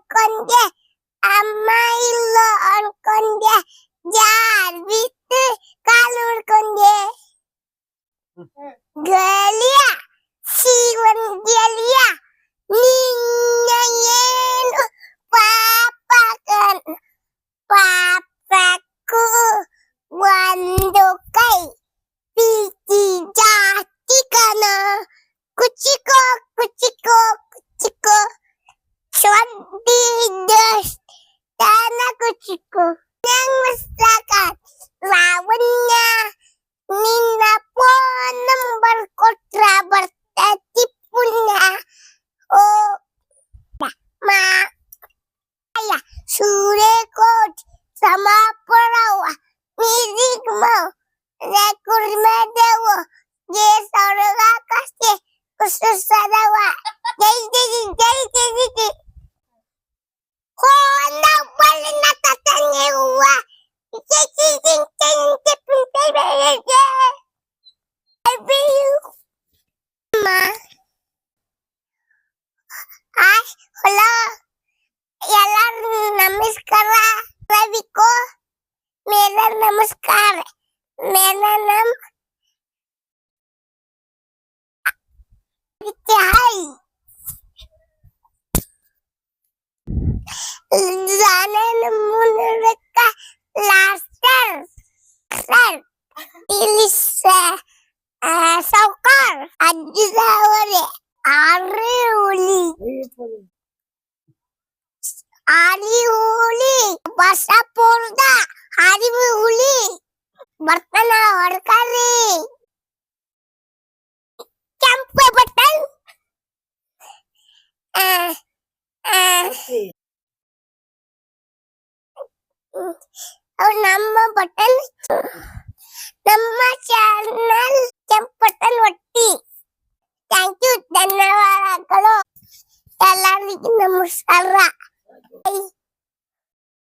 ಅನ್ಕೊಂಡೆ, ಅಮ್ಮ ಇಲ್ಲ ಅನ್ಕೊಂಡೆ, ಜಾರ್ ಬಿತ್ತು ಕಾಲು ಹುಡ್ಕೊಂಡೆ. ಗೆಳೆಯ ಶಿವನ್ ಗೆಳೆಯ ನಿನ್ನ ಏನು ಪಾಪಕ್ಕೂ ಒಂದು ಕೈ ಪ್ರೀತಿ ಜಾಸ್ತಿ ಕಣ. ಕುಚಿಕೋ ಕುಚಿಕೋ ಕುಚಿಕೋ ಸ್ವಂತ ಕುಚಿಕೋ ನಂಗ ಲಾವಣ್ಯ ನಿನ್ನ ಫೋನ್ ನಂಬರ್ ಕೊಟ್ರ ಬರ್ತೈತಿ ಪುಣ್ಯ. ಓ ಮಾಯ ಸೂರ್ಯಕೋಟ್ ಸಮಾಪುರವ ನಿರಿಗ್ಮ ಕುರ್ಮದವ ಗೆ ಸೌರಗಾಕಸ್ತೆ ಕುಸುಸದವ ಜೈ ಜೈ ಜೈ ಜೈ ಜೈ ಕೋನ ಬಲಿನ ತತಂಗೆ ಹೂವ ಜೈ ಜೈ ಜೈ ಜೈ ಜೈ ಜೈ ಜೈ ಹಲೋ ಎಲ್ಲರೂ ನಮಸ್ಕಾರ. ರವಿಕೋ मेरा नमस्कार. मेरा नाम है जाने मुनरका लास्टर सर इलिस साउकार अज्जावरे आरे उली आली उली बसापुरदा हारिबु उली बर्तन ಹೊಡ್ಕರಿ ಕೆಂಪು ಬಟನ್ ನಮ್ಮ ಬಟನ್ ನಮ್ಮ ಚಾನಲ್ ಕೆಂಪು ಬಟನ್ ಒತ್ತಿ. ಥ್ಯಾಂಕ್ ಯು, ಧನ್ಯವಾದಗಳು. ಎಲ್ಲರಿಗೂ ನಮಸ್ಕಾರ.